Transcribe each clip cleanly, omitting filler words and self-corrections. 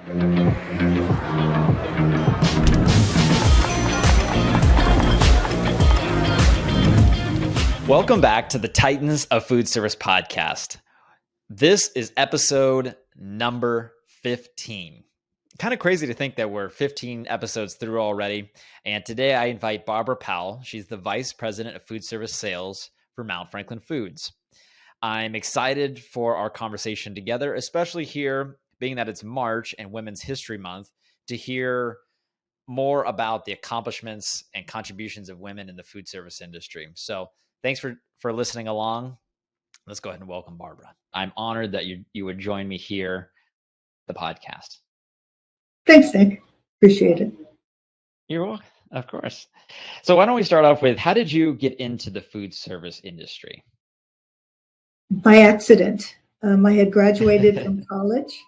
Welcome back to the Titans of Food Service podcast. This is episode number 15. Kind of crazy to think that we're 15 episodes through already. And today I invite Barbara Powell. She's the Vice President of Food Service Sales for Mount Franklin Foods. I'm excited for our conversation together, especially here, being that it's March and Women's History Month, to hear more about the accomplishments and contributions of women in the food service industry. So thanks for listening along. Let's go ahead and welcome Barbara. I'm honored that you would join me here, the podcast. Thanks, Nick. Appreciate it. You're welcome, of course. So why don't we start off with, how did you get into the food service industry? By accident. I had graduated from college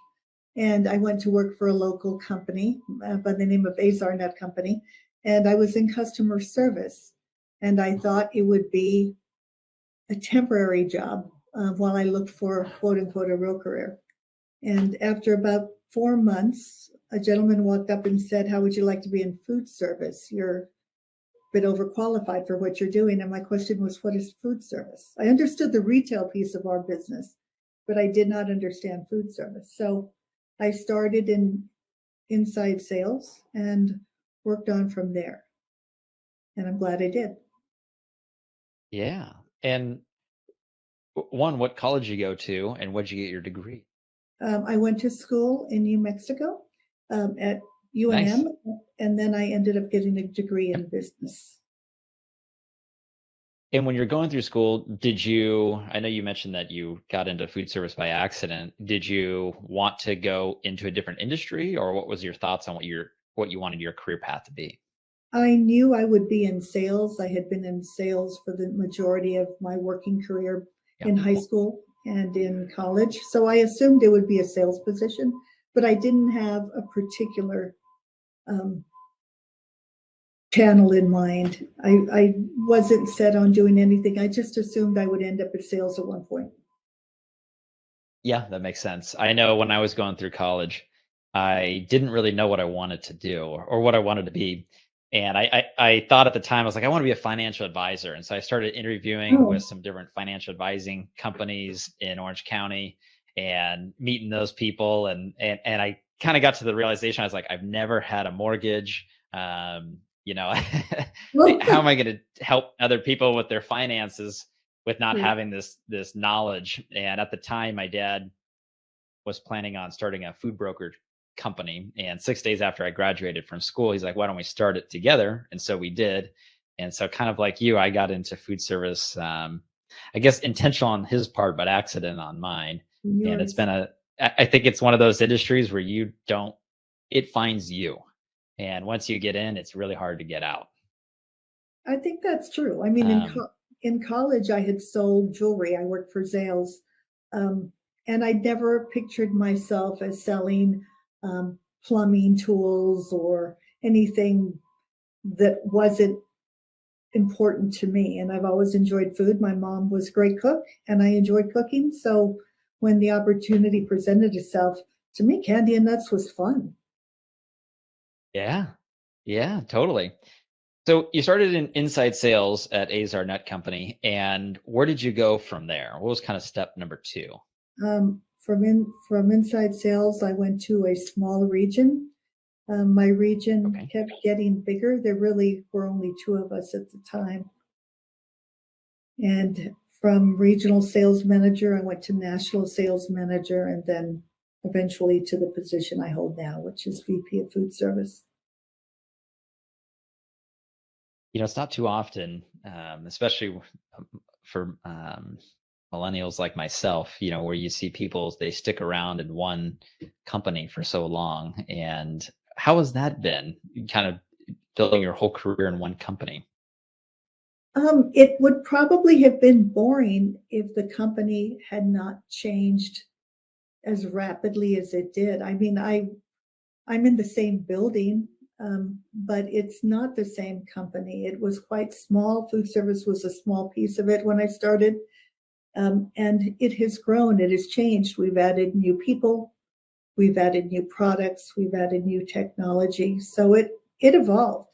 and I went to work for a local company by the name of Azar Nut Company. And I was in customer service. And I thought it would be a temporary job while I looked for, quote unquote, a real career. And after about 4 months, a gentleman walked up and said, "How would you like to be in food service? You're a bit overqualified for what you're doing." And my question was, what is food service? I understood the retail piece of our business, but I did not understand food service. So I started in inside sales and worked on from there. And I'm glad I did. Yeah. And one, what college did you go to and what did you get your degree? I went to school in New Mexico at UNM, Nice. and then I ended up getting a degree in business. And when you're going through school, I know you mentioned that you got into food service by accident. Did you want to go into a different industry, or what was your thoughts on what you wanted your career path to be? I knew I would be in sales. I had been in sales for the majority of my working career in high school and in college. So I assumed it would be a sales position, but I didn't have a particular channel in mind. I wasn't set on doing anything. I just assumed I would end up at sales at one point. Yeah, that makes sense. I know when I was going through college, I didn't really know what I wanted to do or what I wanted to be. And I thought at the time, I was like, I want to be a financial advisor. And so I started interviewing with some different financial advising companies in Orange County and meeting those people. And I kind of got to the realization, I was like, I've never had a mortgage. How am I going to help other people with their finances with not having this knowledge? And at the time, my dad was planning on starting a food broker company. And 6 days after I graduated from school, he's like, why don't we start it together? And so we did. And so kind of like you, I got into food service, I guess intentional on his part, but accident on mine. Yours. And it's been I think it's one of those industries where it finds you. And once you get in, it's really hard to get out. I think that's true. I mean, in college, I had sold jewelry. I worked for Zales. And I never pictured myself as selling plumbing tools or anything that wasn't important to me. And I've always enjoyed food. My mom was a great cook and I enjoyed cooking. So when the opportunity presented itself to me, candy and nuts was fun. Yeah, totally. So you started in inside sales at Azar Nut Company, and where did you go from there? What was kind of step number 2? From inside sales, I went to a small region. My region kept getting bigger. There really were only 2 of us at the time. And from regional sales manager, I went to national sales manager, and then eventually to the position I hold now, which is VP of Food Service. It's not too often, especially for millennials like myself, where you see people, they stick around in one company for so long. And how has that been, kind of building your whole career in one company? It would probably have been boring if the company had not changed as rapidly as it did. I mean, I'm in the same building, but it's not the same company. It was quite small. Food service was a small piece of it when I started. And it has grown, it has changed. We've added new people. We've added new products. We've added new technology. So it evolved.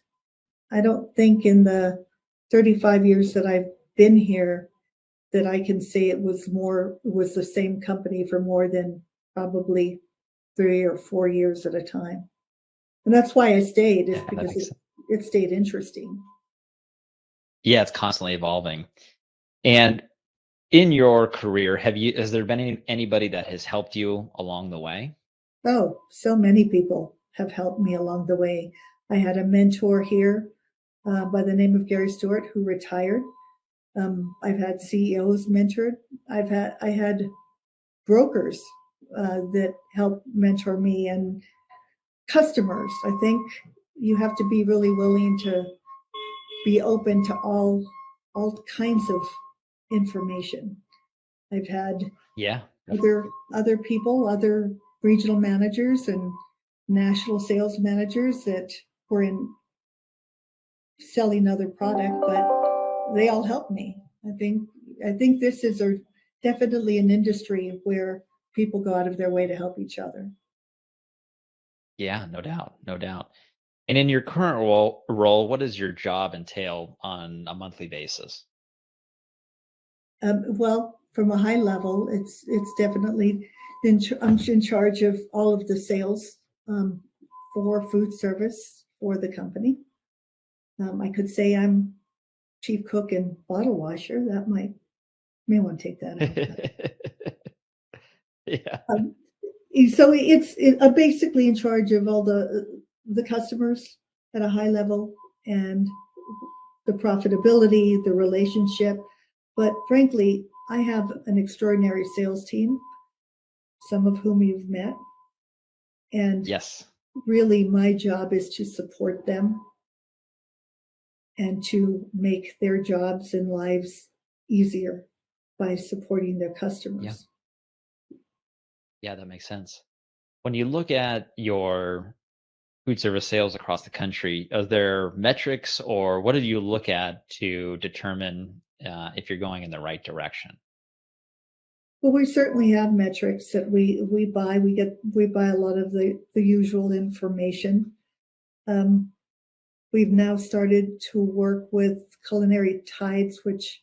I don't think in the 35 years that I've been here that I can say it was the same company for more than probably 3 or 4 years at a time. And that's why I stayed, is because it stayed interesting. Yeah, it's constantly evolving. And in your career, has there been anybody that has helped you along the way? Oh, so many people have helped me along the way. I had a mentor here by the name of Gary Stewart, who retired. I've had CEOs mentored. I had brokers that helped mentor me, and customers. I think you have to be really willing to be open to all kinds of information. I've had other people, other regional managers and national sales managers that were in selling other product, but they all helped me. I think this is definitely an industry where people go out of their way to help each other. Yeah, no doubt, no doubt. And in your current role, what does your job entail on a monthly basis? Well, from a high level, it's definitely I'm in charge of all of the sales for food service for the company. I could say I'm chief cook and bottle washer. That may want to take that out. Yeah. So I'm basically in charge of all the customers at a high level and the profitability, the relationship. But frankly, I have an extraordinary sales team, some of whom you've met. And yes, really my job is to support them and to make their jobs and lives easier by supporting their customers. Yeah, that makes sense. When you look at your food service sales across the country, are there metrics or what do you look at to determine if you're going in the right direction? Well, we certainly have metrics that we buy. We buy a lot of the usual information. We've now started to work with Culinary Tides, which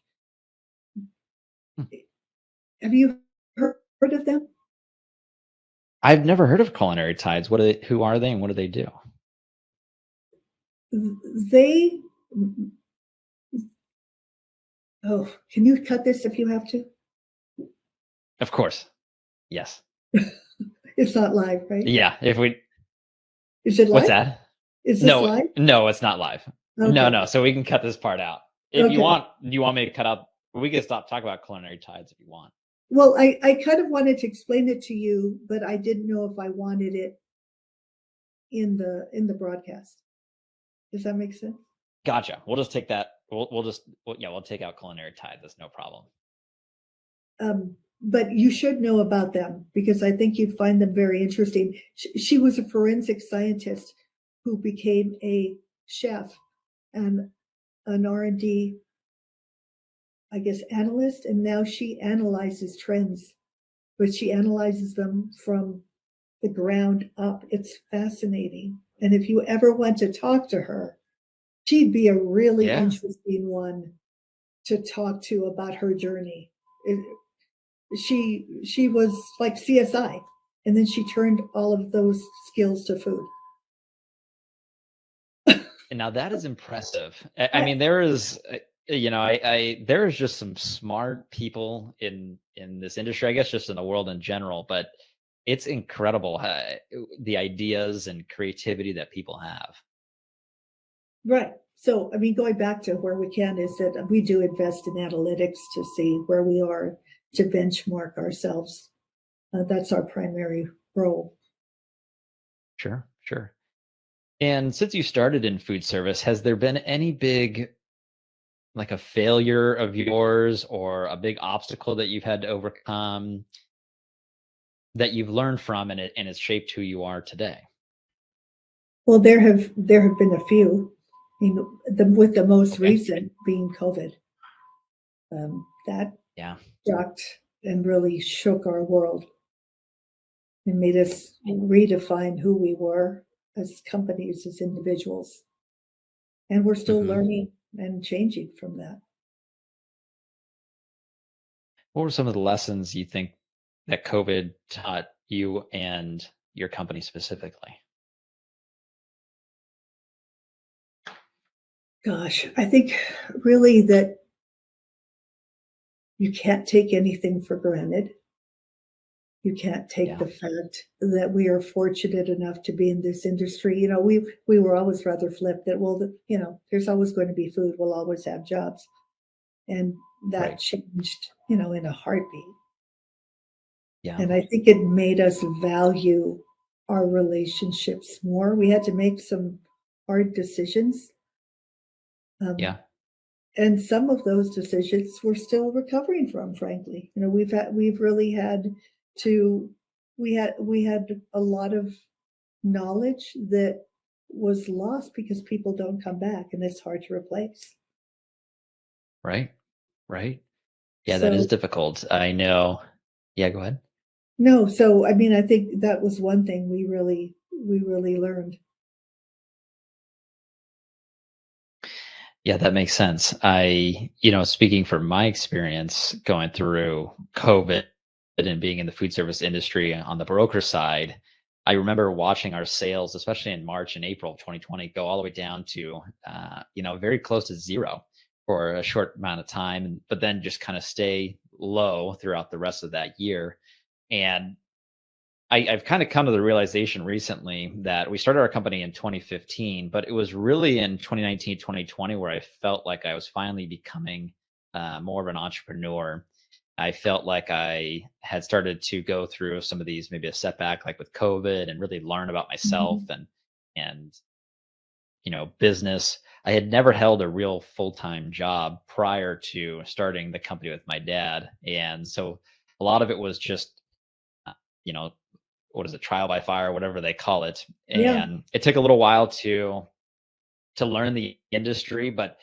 have you heard of them? I've never heard of Culinary Tides. Who are they and what do they do? Can you cut this if you have to? Of course. Yes. It's not live, right? Yeah. Is it live? What's that? Is this live? No, it's not live. Okay. No. So we can cut this part out. If you want, do you want me to cut out? We can stop talking about Culinary Tides if you want. Well, I kind of wanted to explain it to you, but I didn't know if I wanted it in the broadcast. Does that make sense? Gotcha. We'll just take that. We'll take out Culinary Tides. That's no problem. But you should know about them because I think you'd find them very interesting. She was a forensic scientist who became a chef and an R&D, I guess, analyst, and now she analyzes trends, but she analyzes them from the ground up. It's fascinating. And if you ever want to talk to her, she'd be a really interesting one to talk to about her journey. She was like CSI, and then she turned all of those skills to food. And now that is impressive. I mean, there is, there is just some smart people in this industry, I guess, just in the world in general, but it's incredible the ideas and creativity that people have. Right. So, I mean, going back to where we can is that we do invest in analytics to see where we are, to benchmark ourselves. That's our primary role. Sure. And since you started in food service, has there been any big, like a failure of yours or a big obstacle that you've had to overcome that you've learned from and it's shaped who you are today? Well, there have been a few. I mean, with the most recent being COVID. That shocked and really shook our world. and made us redefine who we were as companies, as individuals. And we're still Hmm. learning and changing from that. What were some of the lessons you think that COVID taught you and your company specifically? Gosh, I think really that you can't take anything for granted. You can't take Yeah, the fact that we are fortunate enough to be in this industry. We were always rather flip that, well, there's always going to be food. We'll always have jobs. And that right. changed, in a heartbeat. Yeah, And I think it made us value our relationships more. We had to make some hard decisions. Um, yeah, and some of those decisions we're still recovering from, frankly. We've really had to, we had a lot of knowledge that was lost because people don't come back and it's hard to replace. right, right. Yeah, that is So, difficult. I know. Yeah, go ahead. no, so I mean, I think that was one thing we really learned. Yeah, that makes sense. Speaking from my experience going through COVID and being in the food service industry on the broker side, I remember watching our sales, especially in March and April of 2020, go all the way down to, very close to zero for a short amount of time, but then just kind of stay low throughout the rest of that year. And I've kind of come to the realization recently that we started our company in 2015, but it was really in 2019, 2020 where I felt like I was finally becoming more of an entrepreneur. I felt like I had started to go through some of these, maybe a setback like with COVID, and really learn about myself Mhm. and business. I had never held a real full-time job prior to starting the company with my dad, and so a lot of it was just uh, you know what is it, trial by fire, whatever they call it. Yeah, And it took a little while to learn the industry, but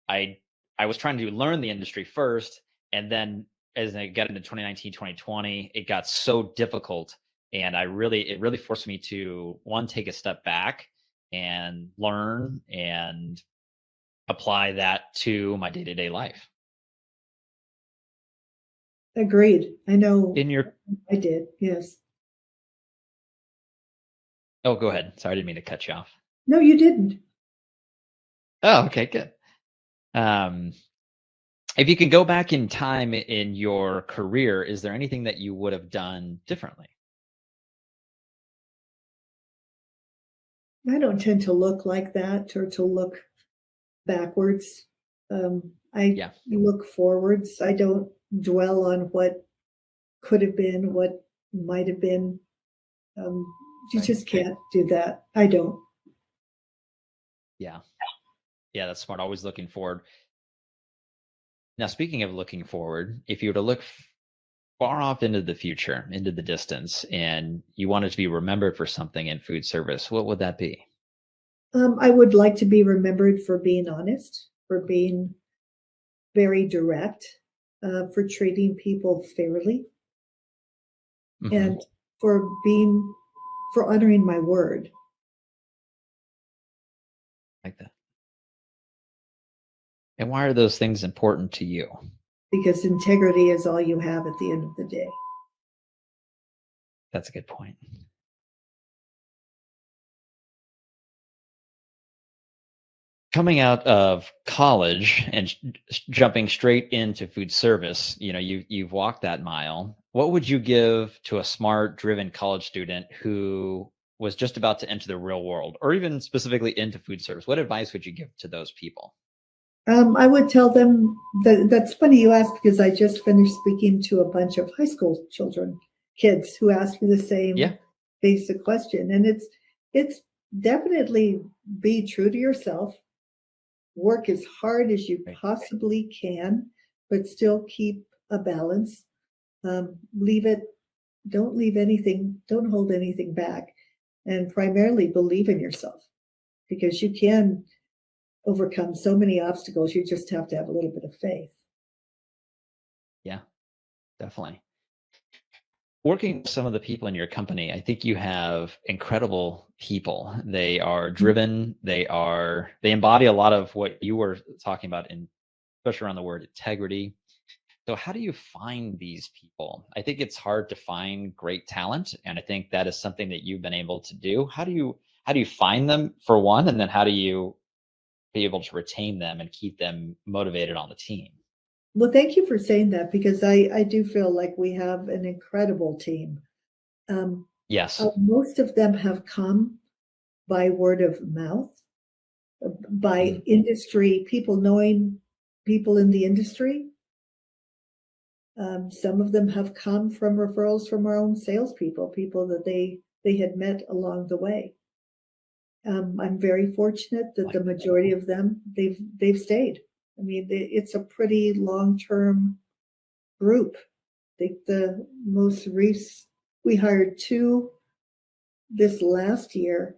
I I was trying to learn the industry first, and then as I got into 2019, 2020, it got so difficult, and it really forced me to one, take a step back and learn and apply that to my day-to-day life. agreed. I know In your I did. Yes. Oh, go ahead. Sorry, I didn't mean to cut you off. No, you didn't. Oh, okay, good. Um, If you could go back in time in your career, is there anything that you would have done differently? I don't tend to look like that or to look backwards. I Yeah, look forwards. I don't dwell on what could have been, what might have been. Um, you right. just can't do that. I don't. Yeah. Yeah, that's smart. Always looking forward. Now, speaking of looking forward, if you were to look far off into the future, into the distance, and you wanted to be remembered for something in food service, what would that be? I would like to be remembered for being honest, for being very direct, for treating people fairly, Hmm. and for being for honoring my word. Like that. And why are those things important to you? Because integrity is all you have at the end of the day. That's a good point. Coming out of college and jumping straight into food service, you've walked that mile. What would you give to a smart, driven college student who was just about to enter the real world, or even specifically into food service? What advice would you give to those people? I would tell them that's funny you asked because I just finished speaking to a bunch of high school kids who asked me the Yeah, same basic question, and it's definitely be true to yourself, work as hard as you right. possibly can, but still keep a balance. Leave it. Don't leave anything. Don't hold anything back, and primarily believe in yourself because you can overcome so many obstacles. You just have to have a little bit of faith. Yeah, definitely. working with some of the people in your company, I think you have incredible people. They are driven. They embody a lot of what you were talking about, in especially around the word integrity. So how do you find these people? I think it's hard to find great talent, and I think that is something that you've been able to do. How do you find them, for one, and then how do you be able to retain them and keep them motivated on the team? Well, thank you for saying that because I do feel like we have an incredible team. Um, Yes. most of them have come by word of mouth, by Mhm. industry, people knowing people in the industry. Some of them have come from referrals from our own salespeople, people that they had met along the way. I'm very fortunate that Like, the majority of them they've stayed. I mean, it's a pretty long term group. I think the most recent we hired two this last year,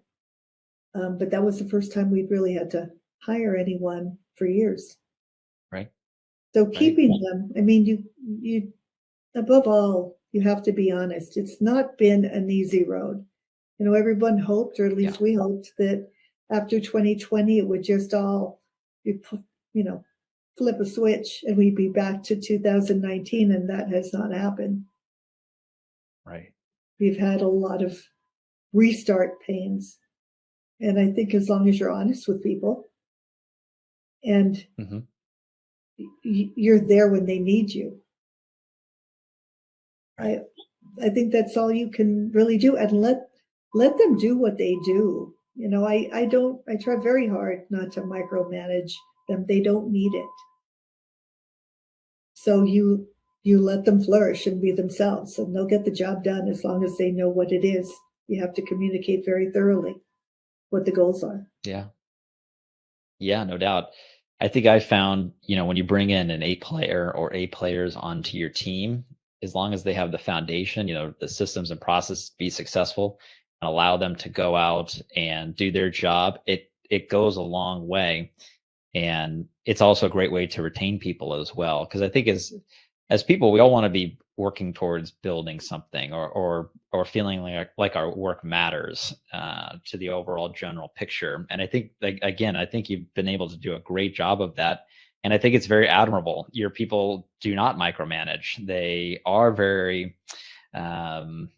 but that was the first time we'd really had to hire anyone for years. right, So right. keeping them, I mean, you above all, you have to be honest. It's not been an easy road. You know, everyone hoped, or at Yeah, least we hoped, that after 2020 it would just all, you know, flip a switch and we'd be back to 2019, and that has not happened. right. We've had a lot of restart pains, and I think as long as you're honest with people and Mhm. you're there when they need you, Right. I I think that's all you can really do, and let them do what they do. You know, I don't I try very hard not to micromanage them. They don't need it. So you let them flourish and be themselves, and they'll get the job done as long as they know what it is. You have to communicate very thoroughly what the goals are. Yeah. Yeah, no doubt. I think I found, when you bring in an A player or A players onto your team, as long as they have the foundation, the systems and process to be successful, and allow them to go out and do their job, it goes a long way. And it's also a great way to retain people as well, because I think as people, we all want to be working towards building something, or feeling like our work matters to the overall general picture. And I think, like, again, I think you've been able to do a great job of that, and I think it's very admirable. Your people do not micromanage. They are very um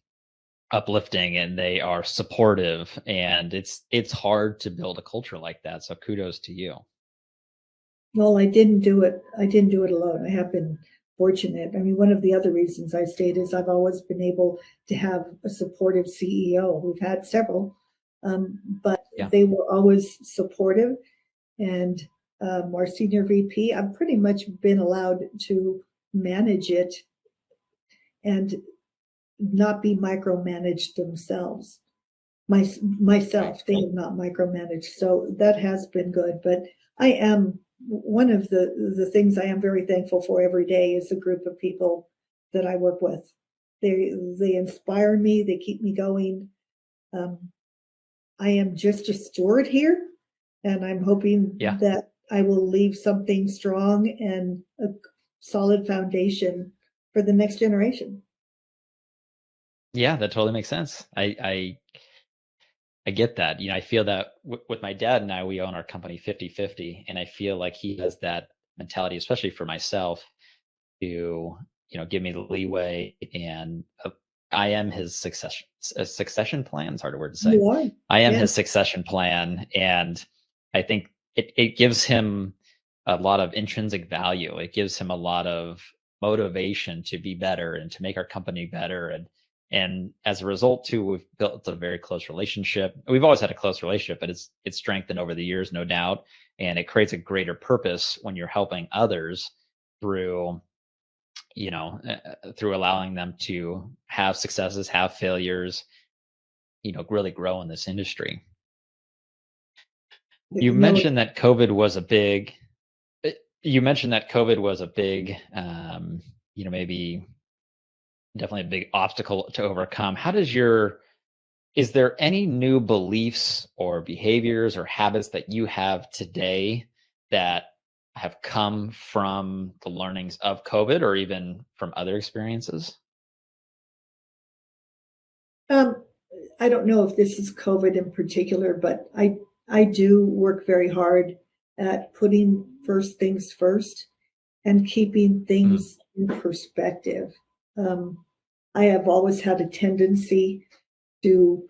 uplifting, and they are supportive, and it's hard to build a culture like that, so kudos to you. Well, I didn't do it. I didn't do it alone. I have been fortunate. I mean, one of the other reasons I stayed is I've always been able to have a supportive CEO. We've had several, but Yeah. they were always supportive. And our senior VP, I've pretty much been allowed to manage it and not be micromanaged themselves. Right. Myself, they have not micromanaged, so that has been good. But I am one of the things I am very thankful for every day is the group of people that I work with. They inspire me. They keep me going. Um, I am just a steward here, and I'm hoping Yeah. that I will leave something strong and a solid foundation for the next generation. Yeah, that totally makes sense. I get that. I feel that with my dad and I, we own our company 50-50, and I feel like he has that mentality, especially for myself, to, give me the leeway, and I am his succession plan. It's hard word to say. You are, I am his yes. succession plan, and I think it gives him a lot of intrinsic value. It gives him a lot of motivation to be better and to make our company better. And as a result, too, we've built a very close relationship. We've always had a close relationship, but it's strengthened over the years, no doubt. And it creates a greater purpose when you're helping others through, through allowing them to have successes, have failures, really grow in this industry. You No, mentioned that COVID was a big you mentioned that COVID was a big, maybe definitely a big obstacle to overcome. Is there any new beliefs or behaviors or habits that you have today that have come from the learnings of COVID, or even from other experiences? I don't know if this is COVID in particular, but I do work very hard at putting first things first and keeping Mm. things in perspective. Um, I have always had a tendency to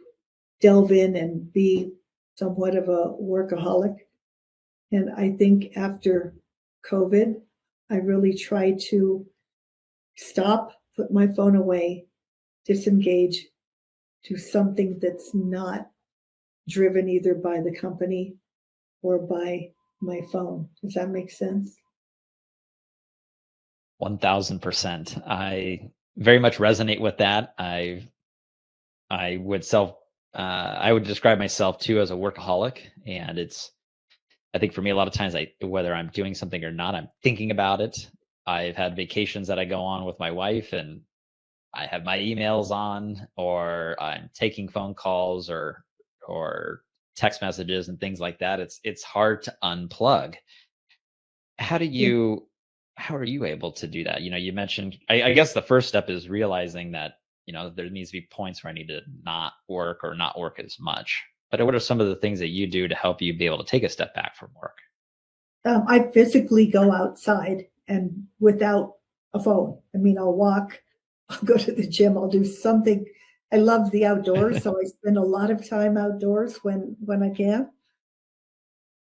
delve in and be somewhat of a workaholic. And I think after COVID, I really tried to stop, put my phone away, disengage, to something that's not driven either by the company or by my phone. Does that make sense? 1000%. I very much resonate with that. I would self I would describe myself too as a workaholic, and it's I think for me a lot of times whether I'm doing something or not, I'm thinking about it. I've had vacations that I go on with my wife, and I have my emails on, or I'm taking phone calls or text messages and things like that. It's hard to unplug. How do Yeah. you how are you able to do that? You mentioned I guess the first step is realizing that, there needs to be points where I need to not work or not work as much. But what are some of the things that you do to help you be able to take a step back from work? I physically go outside and without a phone. I mean, I'll walk, I'll go to the gym, I'll do something. I love the outdoors, so I spend a lot of time outdoors when I can.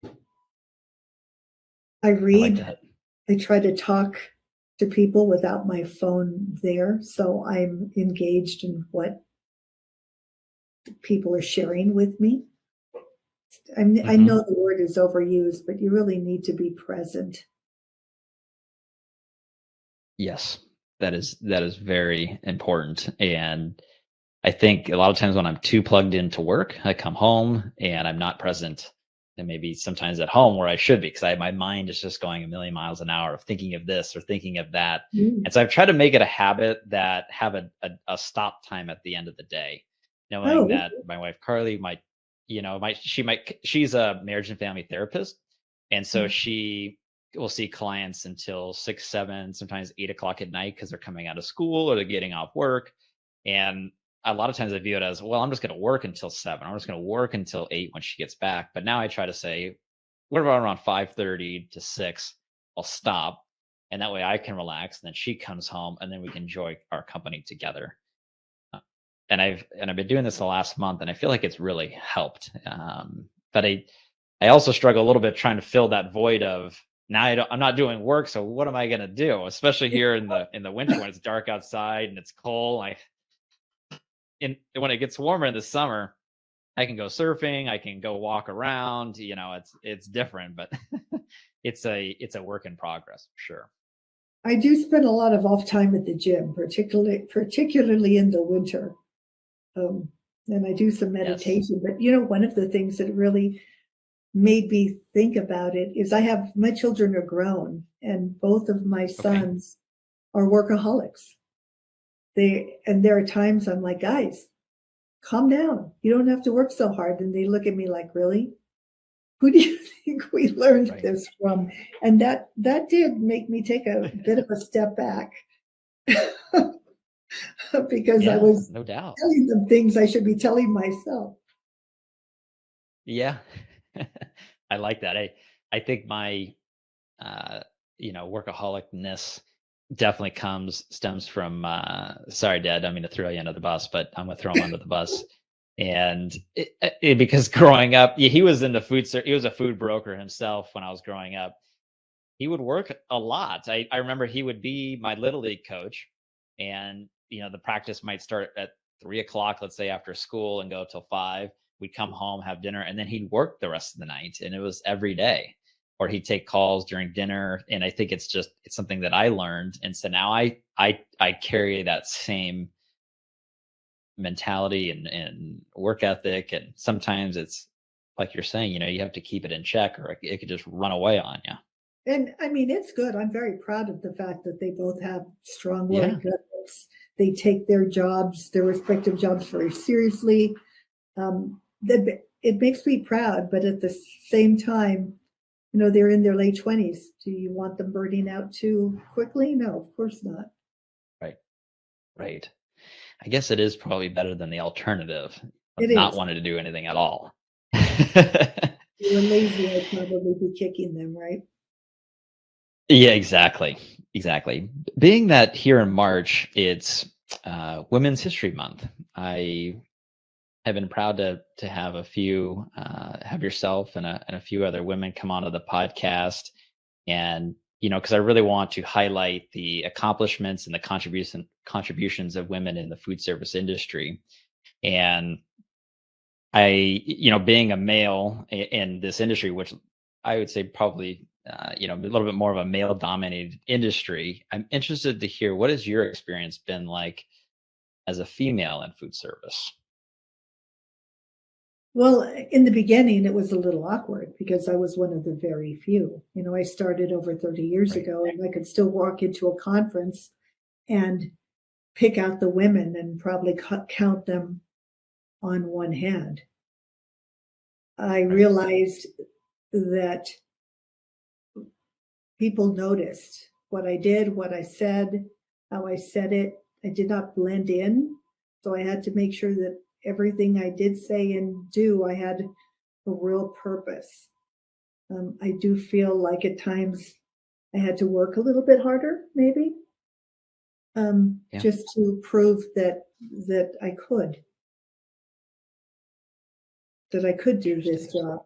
I I like read. that. I try to talk to people without my phone there, so I'm engaged in what people are sharing with me. I Hmm. know the word is overused, but you really need to be present. Yes, that is very important. And I think a lot of times when I'm too plugged into work, I come home and I'm not present, and maybe sometimes at home where I should be, because my mind is just going a million miles an hour of thinking of this or thinking of that. Mm. And so I've tried to make it a habit that have a stop time at the end of the day, knowing Oh, that my wife Carly might, she's a marriage and family therapist, and so okay. she will see clients until 6, 7, sometimes 8 o'clock at night because they're coming out of school or they're getting off work. And a lot of times I view it as, well, I'm just going to work until 7. I'm just going to work until 8 when she gets back. But now I try to say, what about around 5:30 to 6? I'll stop, and that way I can relax. And then she comes home, and then we can enjoy our company together. Uh, and I've been doing this the last month, and I feel like it's really helped. But I also struggle a little bit trying to fill that void of, now I'm not doing work, so what am I going to do? Especially here in the winter when it's dark outside and it's cold. When it gets warmer in the summer, I can go surfing, I can go walk around. It's different, but it's a work in progress for sure. I do spend a lot of off time at the gym, particularly in the winter. Um, and I do some Yes. meditation. But one of the things that really made me think about it is my children are grown, and both of my Okay. sons are workaholics. And there are times I'm like, guys, calm down. You don't have to work so hard. And they look at me like, really? Who do you think we learned Right. this from? And that did make me take a bit of a step back because I Yeah, was no doubt. telling them things I should be telling myself. Yeah. I like that. I think my uh workaholicness definitely comes stems from sorry dad, I don't mean to throw you under the bus, but I'm gonna throw him under the bus. And because growing up, yeah, he was in the he was a food broker himself when I was growing up. He would work a lot. I remember he would be my little league coach, and the practice might start at 3 o'clock, let's say after school, and go till 5. We'd come home, have dinner, and then he'd work the rest of the night, and it was every day. Or he'd take calls during dinner, and I think it's something that I learned, and so now I carry that same mentality and work ethic, and sometimes it's like you're saying, you have to keep it in check, or it could just run away on you. And I mean, it's good. I'm very proud of the fact that they both have strong work Yeah. ethics. They take their respective jobs very seriously. It makes me proud, but at the same time, they're in their late 20s. Do you want them burning out too quickly? No, of course not. Right. Right. I guess it is probably better than the alternative of It not is. wanting to do anything at all. If you were lazy, I'd probably be kicking them, right? Yeah, exactly. Exactly. Being that here in March, it's Women's History Month. I have been proud to have a few, have yourself and a few other women come onto the podcast, and because I really want to highlight the accomplishments and the contributions of women in the food service industry. And being a male in this industry, which I would say probably, a little bit more of a male dominated industry, I'm interested to hear what has your experience been like as a female in food service? Well, in the beginning, it was a little awkward because I was one of the very few. I started over 30 years Right. ago, and I could still walk into a conference and pick out the women and probably count them on one hand. I Right. realized that people noticed what I did, what I said, how I said it. I did not blend in. So I had to make sure that everything I did say and do, I had a real purpose. I do feel like at times I had to work a little bit harder, maybe, Yeah. just to prove that I could do this Interesting. job.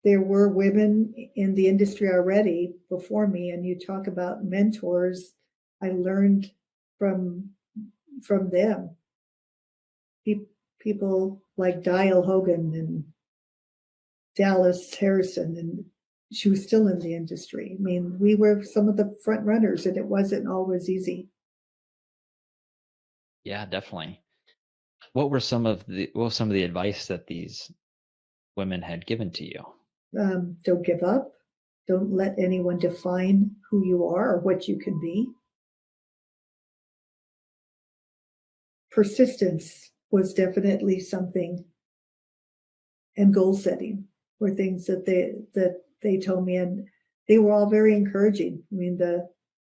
There were women in the industry already before me, and you talk about mentors. I learned from from them. People like Dial Hogan and Dallas Harrison, and she was still in the industry. I mean, we were some of the front runners, and it wasn't always easy. Yeah, definitely. What was some of the advice that these women had given to you? Don't give up. Don't let anyone define who you are or what you can be. Persistence was definitely something, and goal setting were things that they told me, and they were all very encouraging. I mean,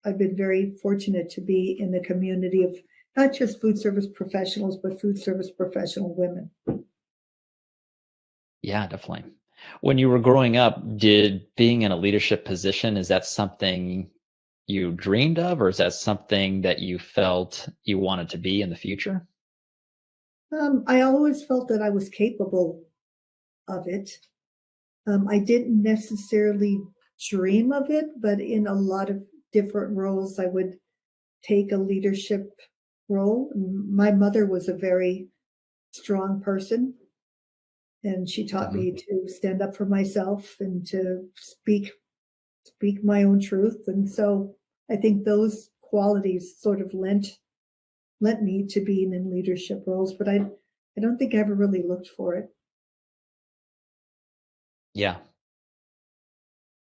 I've been very fortunate to be in the community of not just food service professionals, but food service professional women. Yeah, definitely. When you were growing up, did being in a leadership position, is that something you dreamed of, or is that something that you felt you wanted to be in the future? I always felt that I was capable of it. I didn't necessarily dream of it, but in a lot of different roles, I would take a leadership role. My mother was a very strong person, and she taught Mhm. me to stand up for myself and to speak my own truth. And so I think those qualities sort of lent me to being in leadership roles, but I don't think I ever really looked for it. Yeah.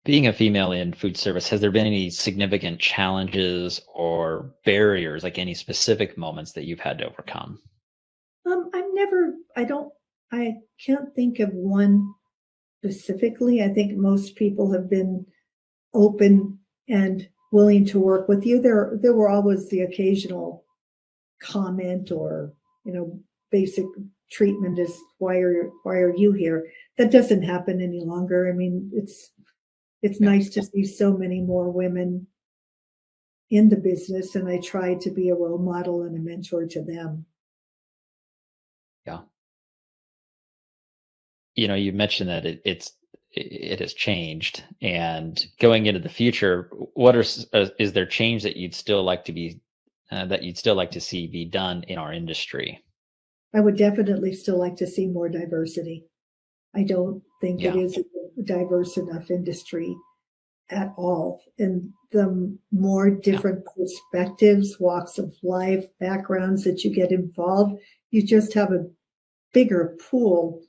Being a female in food service, has there been any significant challenges or barriers, like any specific moments that you've had to overcome? I can't think of one specifically. I think most people have been open and willing to work with you. There were always the occasional comment or, basic treatment is why are you here? That doesn't happen any longer. I mean, it's Yeah. nice to see so many more women in the business, and I try to be a role model and a mentor to them. Yeah. You mentioned that it has changed, and going into the future, is there change that you'd still like to see be done in our industry? I would definitely still like to see more diversity. I don't think it Yeah. is a diverse enough industry at all. And the more Yeah. different perspectives, walks of life, backgrounds that you get involved, you just have a bigger pool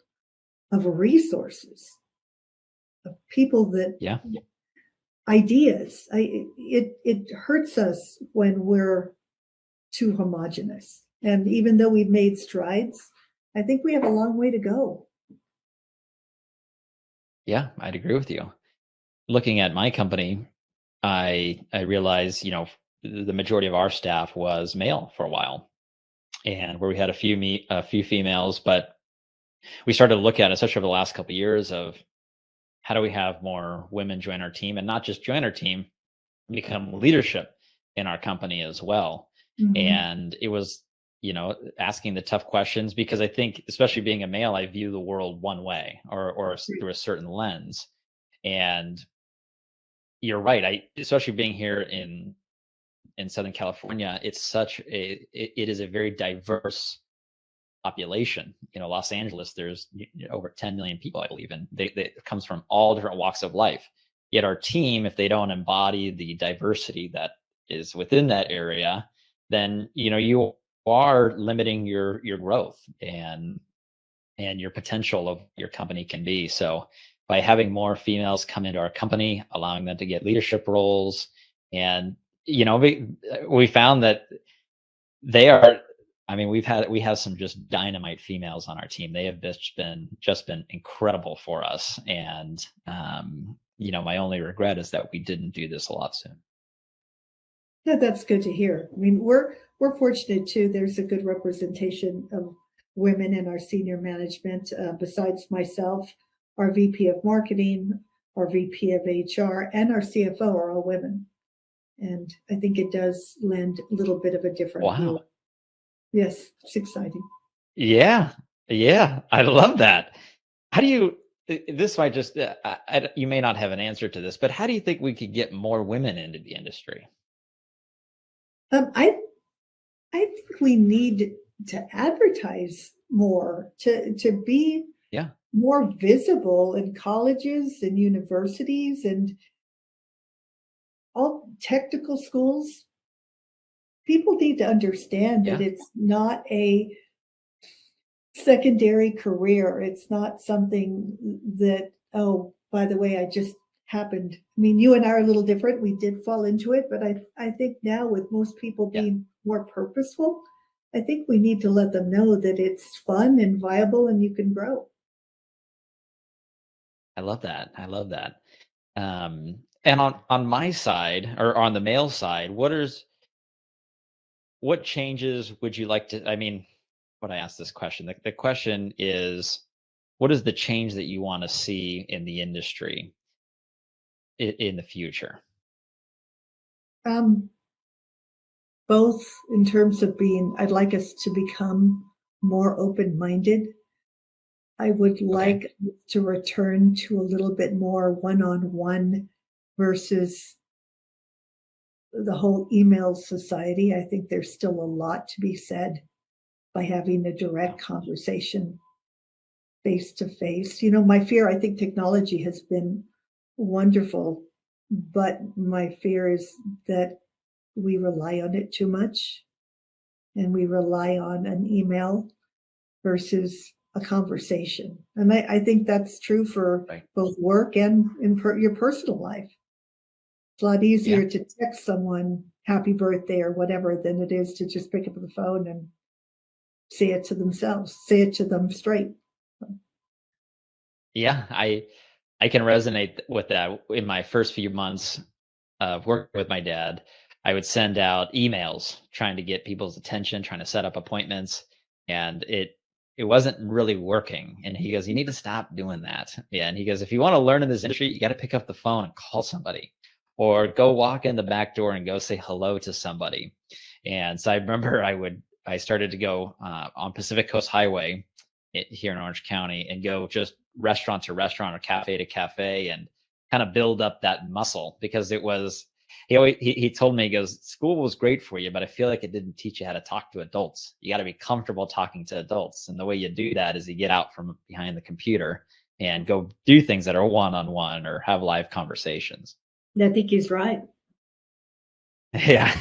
of resources, of people that Yeah. ideas. It hurts us when we're too homogenous. And even though we've made strides, I think we have a long way to go. Yeah, I'd agree with you. Looking at my company, I realize, the majority of our staff was male for a while, and where we had a few females, but we started to look at it, especially over the last couple of years, of how do we have more women join our team, and not just join our team, become leadership in our company as well. Mhm. And it was, asking the tough questions, because I think, especially being a male, I view the world one way, or through a certain lens. And you're right. Especially being here in Southern California, it is a very diverse population. Los Angeles, there's over 10 million people, I believe, and it comes from all different walks of life. Yet our team, if they don't embody the diversity that is within that area, then you are limiting your growth and your potential of your company can be. So by having more females come into our company, allowing them to get leadership roles, and we found that they are, I mean, we have some just dynamite females on our team. They have just been incredible for us. And my only regret is that we didn't do this a lot sooner. Yeah, that's good to hear. I mean, we're fortunate too. There's a good representation of women in our senior management. Besides myself, our VP of marketing, our VP of HR, and our CFO are all women. And I think it does lend a little bit of a different view. Wow. Yes, it's exciting. Yeah. Yeah. I love that. How do you, this might just, you may not have an answer to this, but how do you think we could get more women into the industry? I think we need to advertise more, to be Yeah. more visible in colleges and universities and all technical schools. People need to understand that Yeah. it's not a secondary career. It's not something that, oh, by the way, I just happened. I mean, you and I are a little different. We did fall into it, but I think now, with most people Yeah. being more purposeful, I think we need to let them know that it's fun and viable and you can grow. I love that. I love that. And on my side, or on the male side, what changes would you like to, I mean, when I ask this question, the question is, what is the change that you want to see in the industry in the future? Um, Both in terms of being, I'd like us to become more open minded. I would Okay. like to return to a little bit more one on one versus the whole email society. I think there's still a lot to be said by having a Yeah. direct conversation face to face. My fear, I think technology has been wonderful, but my fear is that we rely on it too much, and we rely on an email versus a conversation. And I think that's true for Right. both work and your personal life. It's a lot Yeah. easier to text someone happy birthday or whatever than it is to just pick up the phone and say it to themselves, say it to them straight. Yeah. I can resonate with that. In my first few months of working with my dad, I would send out emails trying to get people's attention, trying to set up appointments, and it wasn't really working. And he goes, "You need to stop doing that." Yeah, and he goes, "If you want to learn in this industry, you got to pick up the phone and call somebody, or go walk in the back door and go say hello to somebody." And so I remember I started to go on Pacific Coast Highway here in Orange County, and go just restaurant to restaurant or cafe to cafe, and kind of build up that muscle, because it was, he told me, he goes, "School was great for you, but I feel like it didn't teach you how to talk to adults. You got to be comfortable talking to adults. And the way you do that is you get out from behind the computer and go do things that are one-on-one, or have live conversations." I think he's right. Yeah.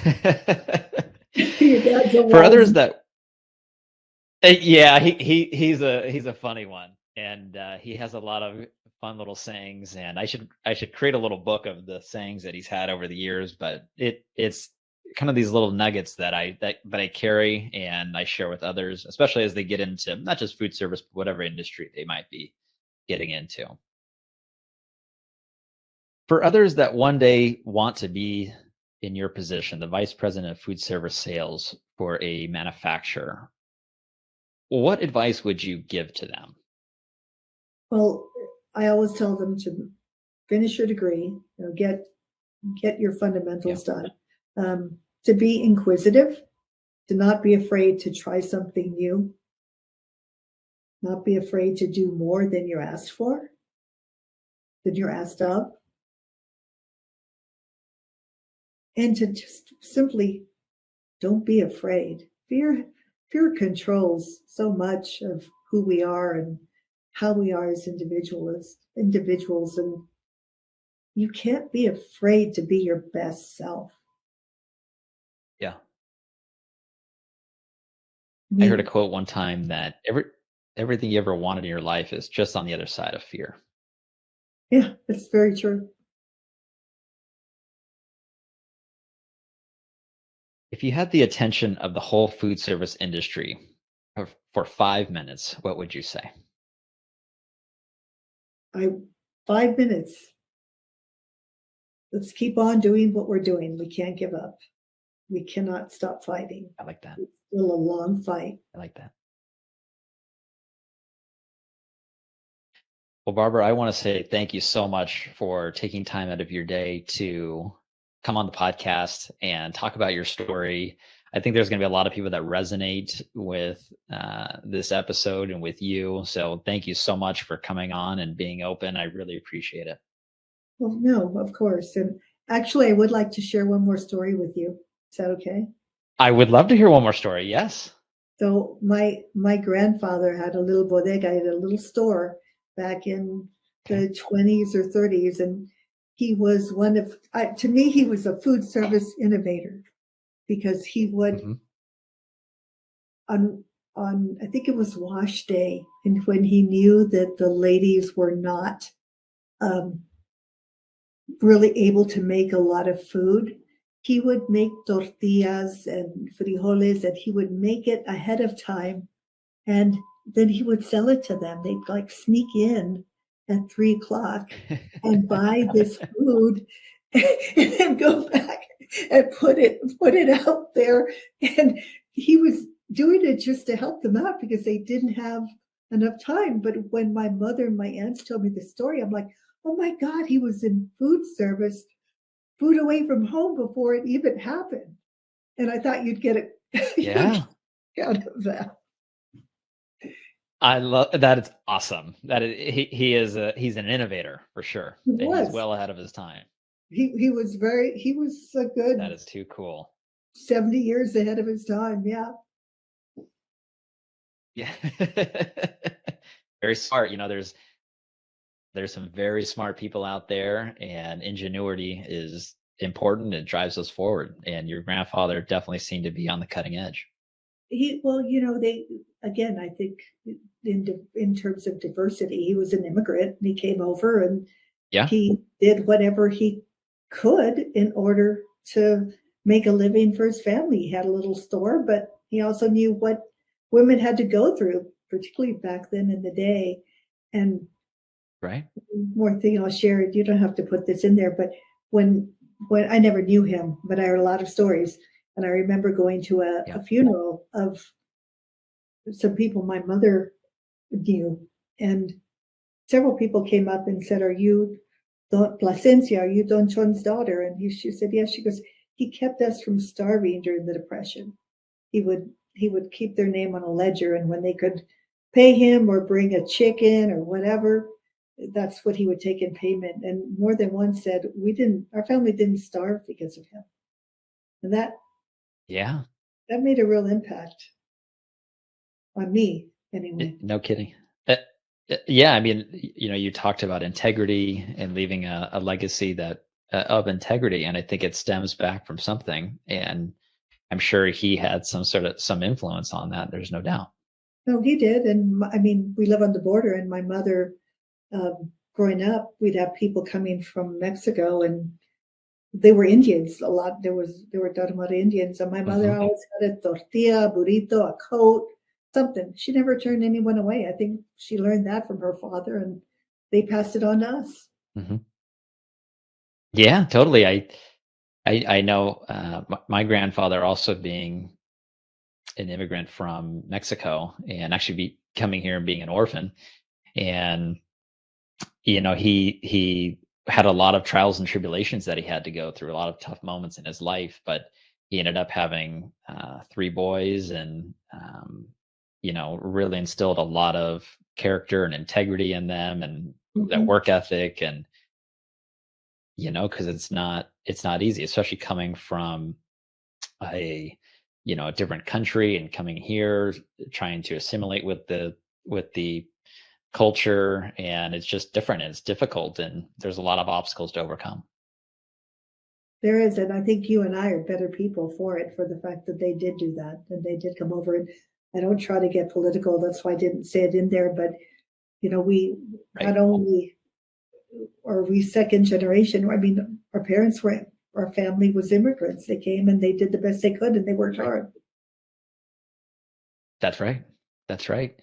Your dad's a For others wise. that, yeah, he's a funny one, and he has a lot of fun little sayings. And I should create a little book of the sayings that he's had over the years. But it's kind of these little nuggets that I carry and I share with others, especially as they get into not just food service, but whatever industry they might be getting into. For others that one day want to be in your position, the vice president of food service sales for a manufacturer, what advice would you give to them? Well, I always tell them to finish your degree, get your Yeah. fundamentals done, to be inquisitive, to not be afraid to try something new, not be afraid to do more than you're asked for, than you're asked of, and to just simply don't be afraid. Fear controls so much of who we are and how we are as individuals, and you can't be afraid to be your best self. Yeah. I I heard a mean, quote one time that everything you ever wanted in your life is just on the other side of fear. yeah, it's very true. If you had the attention of the whole food service industry for 5 minutes, what would you say? I 5 minutes. Let's keep on doing what we're doing. We can't give up. We cannot stop fighting. I like that. It's still a long fight. I like that. Well, Barbara, I want to say thank you so much for taking time out of your day to come on the podcast and talk about your story. I think there's going to be a lot of people that resonate with this episode and with you. So thank you so much for coming on and being open. I really appreciate it. Well, no, of course. And actually, I would like to share one more story with you. Is that okay? I would love to hear one more story. Yes. So my grandfather had a little bodega, had a little store back in Okay. the 20s or 30s, and he was to me, he was a food service innovator because he would Hmm. on I think it was wash day, and when he knew that the ladies were not um, really able to make a lot of food, he would make tortillas and frijoles, and he would make it ahead of time, and then he would sell it to them. They'd like sneak in at 3 o'clock and buy this food and then go back and put it out there. And he was doing it just to help them out because they didn't have enough time. But when my mother and my aunts told me the story, I'm like, oh my God, he was in food service, food away from home before it even happened. And I thought you'd get it Yeah. out of that. I love that. It's awesome. That is, he's an innovator for sure. He And he's was. well ahead of his time. He was a That good is too cool. 70 years ahead of his time. Yeah. Yeah. Very smart. There's some very smart people out there, and ingenuity is important. It drives us forward. And your grandfather definitely seemed to be on the cutting edge. Well, they, again, I think in terms of diversity, he was an immigrant and he came over and Yeah. he did whatever he could in order to make a living for his family. He had a little store, but he also knew what women had to go through, particularly back then in the day. And Right. more thing I'll share, you don't have to put this in there, but when I never knew him, but I heard a lot of stories. And I remember going to Yeah. a funeral of some people my mother knew, and several people came up and said, "Are you Don Placencia? Are you Don Chon's daughter?" And she said, "Yes." She goes, "He kept us from starving during the Depression. He would keep their name on a ledger, and when they could pay him or bring a chicken or whatever, that's what he would take in payment." And more than one said, our family didn't starve because of him. And Yeah. that made a real impact on me anyway. No kidding. Uh, yeah. I mean, you talked about integrity and leaving a legacy that of integrity. And I think it stems back from something. And I'm sure he had some influence on that. There's no doubt. No, he did. And I mean, we live on the border, and my mother, growing up, we'd have people coming from Mexico, and they were Indians a lot. There were Tarahumara Indians, and my mother Hmm. always had a tortilla, burrito, a coat, something. She never turned anyone away. I think she learned that from her father, and they passed it on to us. Hmm. Yeah, totally. I know my grandfather also being an immigrant from Mexico and actually coming here and being an orphan. And, he had a lot of trials and tribulations that he had to go through, a lot of tough moments in his life, but he ended up having 3 boys and, really instilled a lot of character and integrity in them and that Mhm. work ethic. And, because it's not easy, especially coming from a a different country and coming here trying to assimilate with the culture, and it's just different and it's difficult and there's a lot of obstacles to overcome. There is, and I think you and I are better people for it, for the fact that they did do that and they did come over. And I don't try to get political. That's why I didn't say it in there. But we not Right. only are we second generation. I mean, our parents were, our family was immigrants. They came and they did the best they could, and they worked Right. hard. That's right. That's right.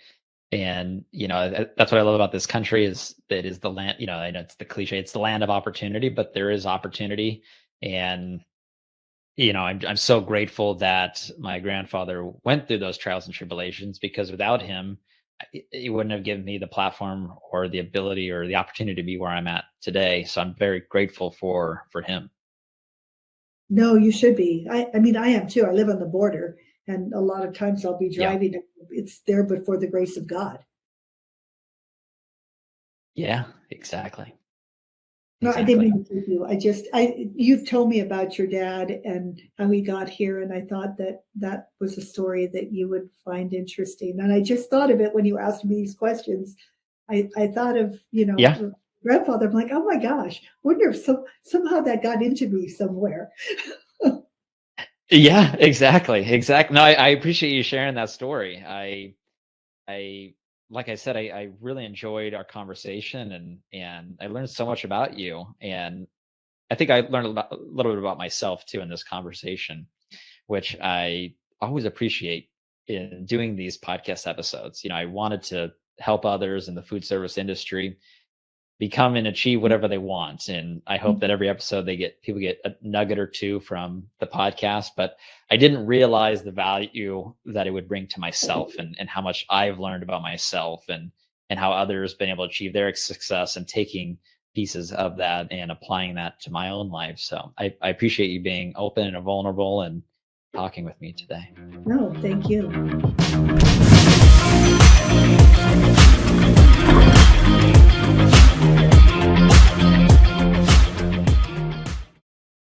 And that's what I love about this country is that it is the land. I know it's the cliche, it's the land of opportunity, but there is opportunity. And I'm so grateful that my grandfather went through those trials and tribulations, because without him, he wouldn't have given me the platform or the ability or the opportunity to be where I'm at today. So I'm very grateful for him. No, you should be. I mean, I am too. I live on the border, and a lot of times I'll be Yeah. driving. It's there, but for the grace of God. Yeah, exactly. No, I didn't Exactly. mean to keep you. You've told me about your dad and how he got here, and I thought that that was a story that you would find interesting. And I just thought of it when you asked me these questions. I thought of, Yeah. grandfather. I'm like, oh my gosh, wonder if somehow that got into me somewhere. Yeah, exactly. Exactly. No, I appreciate you sharing that story. I like I said, I really enjoyed our conversation, and I learned so much about you. And I think I learned a little bit about myself too in this conversation, which I always appreciate in doing these podcast episodes. I wanted to help others in the food service industry become and achieve whatever they want. And I hope that every episode people get a nugget or two from the podcast. But I didn't realize the value that it would bring to myself, and how much I've learned about myself, and how others been able to achieve their success and taking pieces of that and applying that to my own life. So I appreciate you being open and vulnerable and talking with me today. No, thank you.